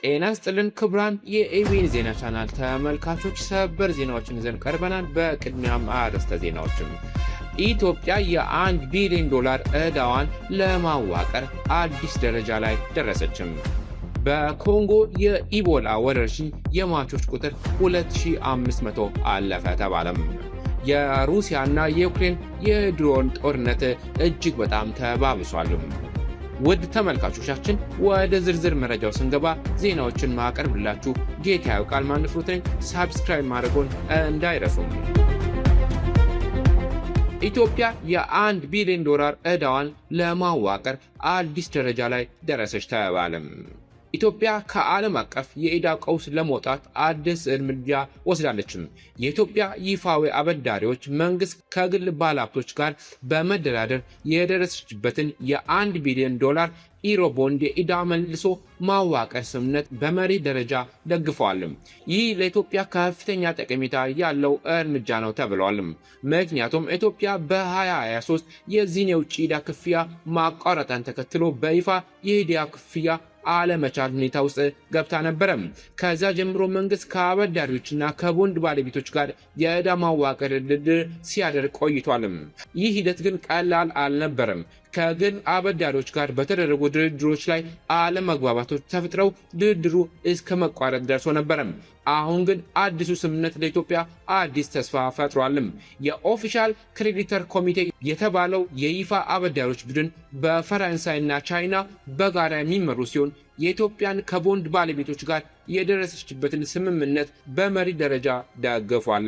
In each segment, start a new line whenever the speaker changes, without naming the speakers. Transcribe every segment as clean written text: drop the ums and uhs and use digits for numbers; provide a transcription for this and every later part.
ጤና ይስጥልን ክቡራን የኤቢኤን ዜና ቻናል ተመልካቾች፣ ሰበር ዜናዎችን ይዘን ቀርበናል። በቅድሚያም አርዕስተ ዜናዎችን። ኢትዮጵያ የ1 ቢሊዮን ዶላር ዕዳዋን ለማዋቀር አዲስ ደረጃ ላይ ደረሰችም። በኮንጎ የኢቦላ ወረርሽኝ የሟቾች ቁጥር 2500 አለፈ ተባለም። የሩሲያና የዩክሬን የድሮን ጦርነት እጅግ በጣም ተባብሷል። ውድ ተመልካቾቻችን ወደ ዝርዝር መረጃው ስንገባ ዜናዎችን ማቀርብላችሁ ጌታ ያውቃል ማንፍሩትን ሳብስክራይብ ማድረጉን እንዳይረሱም። ኢትዮጵያ የ1 ቢሊዮን ዶላር ዕዳዋን ለማዋቀር አዲስ ደረጃ ላይ ደረሰች ተባለም። ኢትዮጵያ ከዓለም አቀፍ የዕዳ ቀውስ ለመውጣት አዲስ እርምጃ ወስዳለችም። የኢትዮጵያ ይፋዊ አበዳሪዎች መንግስት ከግል ባለሀብቶች ጋር በመደራደር የደረሰችበትን የ1 ቢሊዮን ዶላር ኢሮ ቦንድ የዕዳ መልሶ ማዋቀር ስምምነት በመሪ ደረጃ ደግፈዋል። ይህ ለኢትዮጵያ ከፍተኛ ጠቀሜታ ያለው እርምጃ ነው ተብሏል። ምክንያቱም ኢትዮጵያ በ2023 የዚህን የውጭ ዕዳ ክፍያ ማቋረጣን ተከትሎ በይፋ የዕዳ ክፍያ አለመቻል ሁኔታ ውስጥ ገብታ ነበረ። ከዛ ጀምሮ መንግስት ከአበዳሪዎችና ከቦንድ ባለቤቶች ጋር የዕዳ ማዋቀር ድርድር ሲያደርግ ቆይቷል። ይህ ሂደት ግን ቀላል አልነበረም። ከግል አበዳሪዎች ጋር በተደረጉ ድርድሮች ላይ አለመግባባቶች ተፈጥረው ድርድሩ እስከ መቋረጥ ደርሶ ነበረ። አሁን ግን አዲሱ ስምምነት ለኢትዮጵያ አዲስ ተስፋ ፈጥሯል። የኦፊሻል ክሬዲተር ኮሚቴ የተባለው የይፋ አበዳሪዎች ቡድን በፈረንሳይና ቻይና በጋራ የሚመሩ ሲሆን የኢትዮጵያን ከቦንድ ባለቤቶች ጋር የደረሰችበትን ስምምነት በመሪ ደረጃ ደግፏል።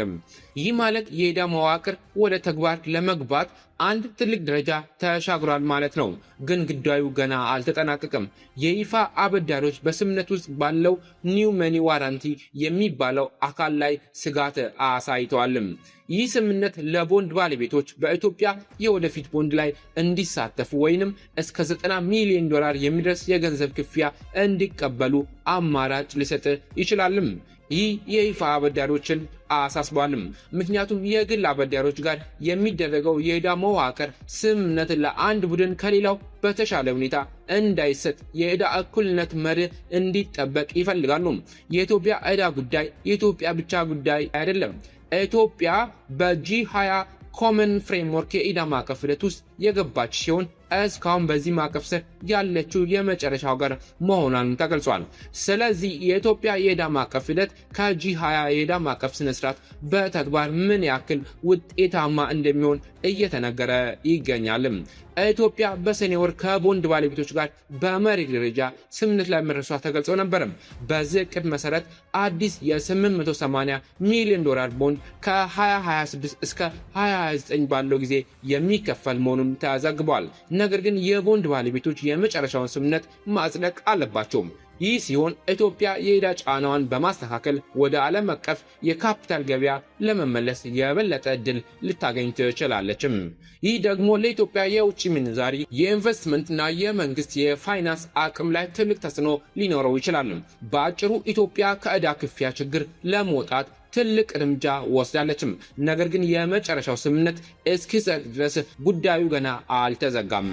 ይህ ማለት የዕዳ መዋቅር ወደ ተግባር ለመግባት አንድ ትልቅ ደረጃ ተሻግሯል ማለት ነው። ግን ጉዳዩ ገና አልተጠናቀቀም። የይፋ አበዳሪዎች በስምምነት ውስጥ ባለው ኒው መኒ ዋራንቲ የሚባለው አካል ላይ ስጋት አሳይተዋል። ይህ ስምምነት ለቦንድ ባለቤቶች በኢትዮጵያ የወደፊት ቦንድ ላይ እንዲሳተፉ ወይንም እስከ 90 ሚሊዮን ዶላር የሚደርስ የገንዘብ ክፍያ እንዲቀበሉ አማራጭ ሊሰጥ ይችላልም። ይህ የይፋ አበዳሪዎችን አሳስቧልም። ምክንያቱም የግል አበዳሪዎች ጋር የሚደረገው የዕዳ መዋቅር ስምምነት ለአንድ ቡድን ከሌላው በተሻለ ሁኔታ እንዳይሰጥ የዕዳ እኩልነት መርህ እንዲጠበቅ ይፈልጋሉ። የኢትዮጵያ ዕዳ ጉዳይ የኢትዮጵያ ብቻ ጉዳይ አይደለም። ኢትዮጵያ በጂ20 ኮመን ፍሬምወርክ የዕዳ ማዕቀፍ ሂደት ውስጥ የገባች ሲሆን እስካሁን በዚህ ማዕቀፍ ስር ያለችው የመጨረሻው ሀገር መሆኗን ተገልጿል። ስለዚህ የኢትዮጵያ የዕዳ ማዕቀፍ ሂደት ከጂ20 የዕዳ ማዕቀፍ ስነስርዓት በተግባር ምን ያክል ውጤታማ እንደሚሆን እየተነገረ ይገኛል። ኢትዮጵያ በሰኔ ወር ከቦንድ ባለቤቶች ጋር በመሪ ደረጃ ስምምነት ላይ መድረሷ ተገልጾ ነበር። በዚህ እቅድ መሰረት አዲስ የ880 ሚሊዮን ዶላር ቦንድ ከ2026 እስከ 2029 ባለው ጊዜ የሚከፈል መሆኑን ተዘግቧል። ነገር ግን የቦንድ ባለቤቶች የመጨረሻውን ስምምነት ማጽደቅ አለባቸው። ይህ ሲሆን ኢትዮጵያ የዕዳ ጫናዋን በማስተካከል ወደ ዓለም አቀፍ የካፒታል ገበያ ለመመለስ የበለጠ እድል ልታገኝ ትችላለችም። ይህ ደግሞ ለኢትዮጵያ የውጭ ምንዛሪ፣ የኢንቨስትመንትና የመንግስት የፋይናንስ አቅም ላይ ትልቅ ተጽዕኖ ሊኖረው ይችላል። በአጭሩ ኢትዮጵያ ከዕዳ ክፍያ ችግር ለመውጣት ትልቅ እርምጃ ወስዳለችም። ነገር ግን የመጨረሻው ስምምነት እስኪጸድቅ ድረስ ጉዳዩ ገና አልተዘጋም።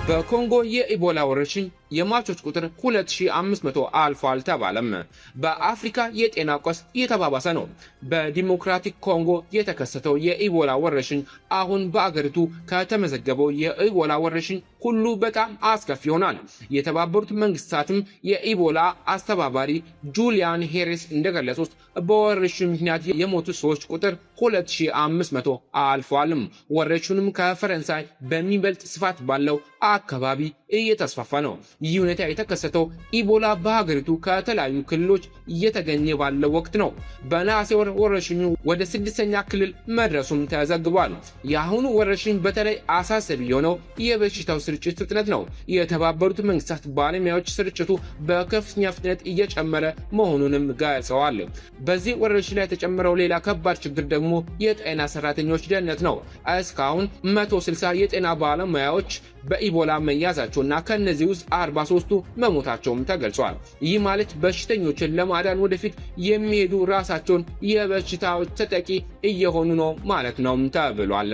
በኮንጎ የኢቦላ ወረርሽኝ የሟቾች ቁጥር 2500 አልፏል ተባለም። በአፍሪካ የጤና ቀውስ እየተባባሰ ነው። በዲሞክራቲክ ኮንጎ የተከሰተው የኢቦላ ወረርሽኝ አሁን በአገሪቱ ከተመዘገበው የኢቦላ ወረርሽኝ ሁሉ በጣም አስከፊ ይሆናል። የተባበሩት መንግስታትም የኢቦላ አስተባባሪ ጁሊያን ሄሪስ እንደገለጹት በወረርሽኙ ምክንያት የሞቱ ሰዎች ቁጥር 2500 አልፏል። ወረርሽኙም ከፈረንሳይ በሚበልጥ ስፋት ባለው አካባቢ እየተስፋፋ ነው። ይህ ሁኔታ የተከሰተው ኢቦላ በሀገሪቱ ከተለያዩ ክልሎች እየተገኘ ባለው ወቅት ነው። በነሐሴ ወር ወረርሽኙ ወደ 6ኛ ክልል መድረሱም ተዘግቧል። የአሁኑ ወረርሽኝ በተለይ አሳሳቢ የሆነው የበሽታው ስርጭት ፍጥነት ነው። የተባበሩት መንግስታት ባለሙያዎች ስርጭቱ በከፍተኛ ፍጥነት እየጨመረ መሆኑንም ገልጸዋል። በዚህ ወረርሽኝ ላይ የተጨመረው ሌላ ከባድ ችግር ደግሞ የጤና ሰራተኞች ደህንነት ነው። እስካሁን 160 የጤና ባለሙያዎች በኢቦላ መያዛቸውና ከነዚህ ውስጥ 43ቱ መሞታቸውም ተገልጿል። ይህ ማለት በሽተኞችን ለማዳን ወደፊት የሚሄዱ ራሳቸውን የበሽታው ተጠቂ እየሆኑ ነው ማለት ነው ተብሏል።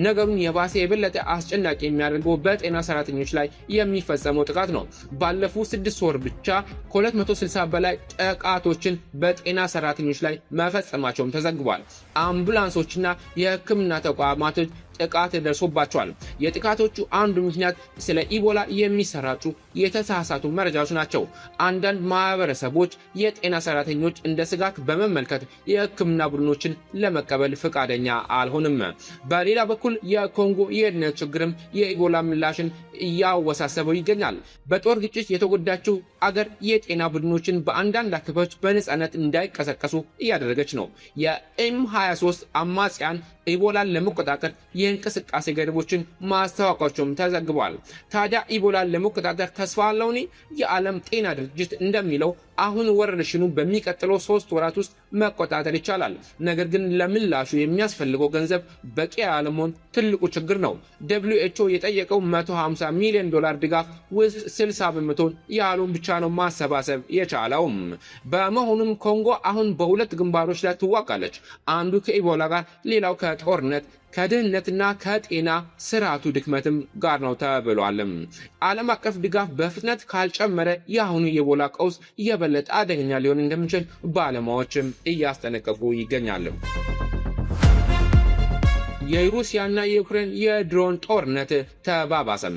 ነገሩን የባሰ የበለጠ አስጨናቂ የሚያደርገው በጤና ሰራተኞች ላይ የሚፈጸመው ጥቃት ነው። ባለፉት 6 ወር ብቻ ከ260 በላይ ጥቃቶችን በጤና ሰራተኞች ላይ መፈጸማቸውም ተዘግቧል። አምቡላንሶችና የሕክምና ተቋማቶች ጥቃት ደርሶባቸዋል። የጥቃቶቹ አንዱ ምክንያት ስለ ኢቦላ የሚሰራጩ የተሳሳቱ መረጃዎች ናቸው። አንዳንድ ማህበረሰቦች የጤና ሰራተኞች እንደ ስጋት በመመልከት የሕክምና ቡድኖችን ለመቀበል ፈቃደኛ አልሆንም። በሌላ በኩል የኮንጎ የደህንነት ችግርም የኢቦላ ምላሽን እያወሳሰበው ይገኛል። በጦር ግጭት የተጎዳችው አገር የጤና ቡድኖችን በአንዳንድ አካባቢዎች በነጻነት እንዳይቀሰቀሱ እያደረገች ነው። የኤም23 አማጽያን ኢቦላን ለመቆጣጠር የእንቅስቃሴ ገደቦችን ማስታወቃቸውም ተዘግቧል። ታዲያ ኢቦላን ለመቆጣጠር ተስፋ አለው? የዓለም ጤና ድርጅት እንደሚለው አሁን ወረርሽኙ በሚቀጥለው 3 ወራት ውስጥ መቆጣጠር ይቻላል። ነገር ግን ለምላሹ የሚያስፈልገው ገንዘብ በቂ አለመሆን ትልቁ ችግር ነው። WHO የጠየቀው $150 ሚሊዮን ድጋፍ ውስጥ 60% ያህሉን ብቻ ነው ማሰባሰብ የቻለው። በመሆኑም ኮንጎ አሁን በሁለት ግንባሮች ላይ ትዋጋለች። አንዱ ከኢቦላ ጋር፣ ሌላው ከጦርነት ከድህነትና ከጤና ስርዓቱ ድክመትም ጋር ነው ተብሏል። ዓለም አቀፍ ድጋፍ በፍጥነት ካልጨመረ የአሁኑ የኢቦላ ቀውስ የበለጠ አደገኛ ሊሆን እንደሚችል ባለሙያዎችም እያስጠነቀቁ ይገኛሉ። የሩሲያና የዩክሬን የድሮን ጦርነት ተባባሰም።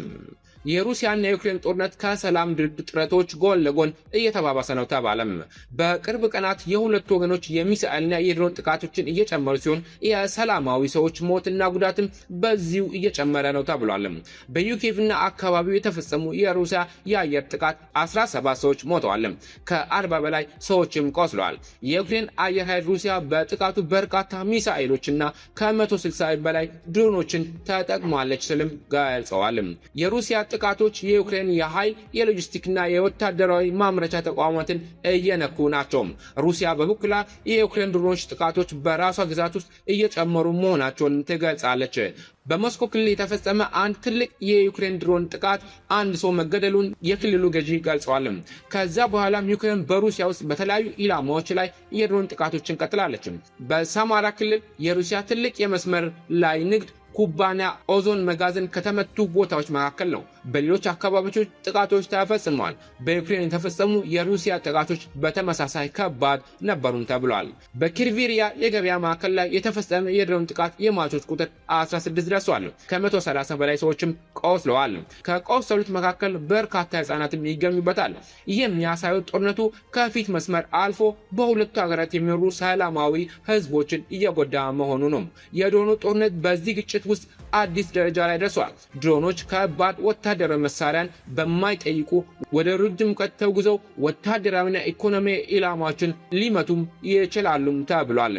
የሩሲያና የዩክሬን ጦርነት ከሰላም ድርድር ጥረቶች ጎን ለጎን እየተባባሰ ነው ተባለም። በቅርብ ቀናት የሁለቱ ወገኖች የሚሳኤልና የድሮን ጥቃቶችን እየጨመሩ ሲሆን የሰላማዊ ሰዎች ሞትና ጉዳትም በዚሁ እየጨመረ ነው ተብሏል። በዩኬቭና አካባቢው የተፈጸሙ የሩሲያ የአየር ጥቃት 17 ሰዎች ሞተዋል፣ ከ40 በላይ ሰዎችም ቆስለዋል። የዩክሬን አየር ኃይል ሩሲያ በጥቃቱ በርካታ ሚሳኤሎችና ከ160 በላይ ድሮኖችን ተጠቅማለች ስልም ገልጸዋል። የሩሲያ ጥቃቶች የዩክሬን የኃይል የሎጂስቲክና የወታደራዊ ማምረቻ ተቋማትን እየነኩ ናቸው። ሩሲያ በበኩሏ የዩክሬን ድሮኖች ጥቃቶች በራሷ ግዛት ውስጥ እየጨመሩ መሆናቸውን ትገልጻለች። በሞስኮ ክልል የተፈጸመ አንድ ትልቅ የዩክሬን ድሮን ጥቃት አንድ ሰው መገደሉን የክልሉ ገዢ ገልጸዋል። ከዛ በኋላም ዩክሬን በሩሲያ ውስጥ በተለያዩ ኢላማዎች ላይ የድሮን ጥቃቶችን ቀጥላለች። በሳማራ ክልል የሩሲያ ትልቅ የመስመር ላይ ንግድ ኩባንያ ኦዞን መጋዘን ከተመቱ ቦታዎች መካከል ነው። በሌሎች አካባቢዎች ጥቃቶች ተፈጽመዋል። በዩክሬን የተፈጸሙ የሩሲያ ጥቃቶች በተመሳሳይ ከባድ ነበሩም ተብሏል። በኪርቪሪያ የገበያ ማዕከል ላይ የተፈጸመ የድሮን ጥቃት የሟቾች ቁጥር 16 ደርሷል። ከ130 በላይ ሰዎችም ቆስለዋል። ከቆሰሉት መካከል በርካታ ህጻናትም ይገኙበታል። ይህ የሚያሳየው ጦርነቱ ከፊት መስመር አልፎ በሁለቱ ሀገራት የሚኖሩ ሰላማዊ ህዝቦችን እየጎዳ መሆኑ ነው። የድሮኑ ጦርነት በዚህ ግጭት ውስጥ አዲስ ደረጃ ላይ ደርሷል። ድሮኖች ከባድ ወታደራዊ መሳሪያን በማይጠይቁ ወደ ረጅም ርቀት ተጉዘው ወታደራዊና ኢኮኖሚያዊ ኢላማዎችን ሊመቱም ይችላሉ ተብሏል።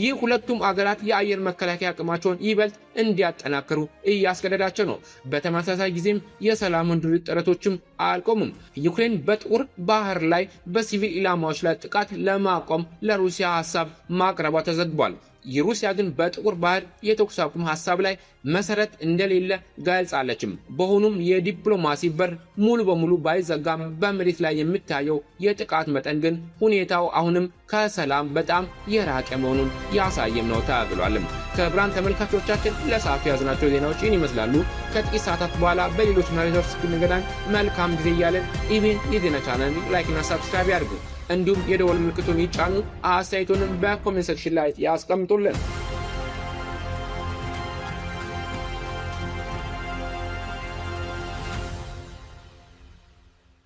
ይህ ሁለቱም አገራት የአየር መከላከያ አቅማቸውን ይበልጥ እንዲያጠናክሩ እያስገደዳቸው ነው። በተመሳሳይ ጊዜም የሰላም ድርድር ጥረቶችም አልቆሙም። ዩክሬን በጥቁር ባህር ላይ በሲቪል ኢላማዎች ላይ ጥቃት ለማቆም ለሩሲያ ሀሳብ ማቅረቧ ተዘግቧል። የሩሲያ ግን በጥቁር ባህር የተኩስ አቁም ሀሳብ ላይ መሰረት እንደሌለ ገልጻለችም። በሆኑም የዲፕሎማሲ በር ሙሉ በሙሉ ባይዘጋም በመሬት ላይ የሚታየው የጥቃት መጠን ግን ሁኔታው አሁንም ከሰላም በጣም የራቀ መሆኑን ያሳየም ነው ተብሏል። ክቡራን ተመልካቾቻችን ለሰዓቱ ያዝናቸው ዜናዎች ይህን ይመስላሉ። ከጥቂት ሰዓታት በኋላ በሌሎች መረጃዎች እስክንገናኝ መልካም ጊዜ እያለን ኢቢን የዜና ቻናል ላይክና ሰብስክራይብ ያድርጉ። እንዲሁም የደወል ምልክቱን ይጫኑ። አስተያየቶንም በኮሜንት ሴክሽን ላይ ያስቀምጡልን።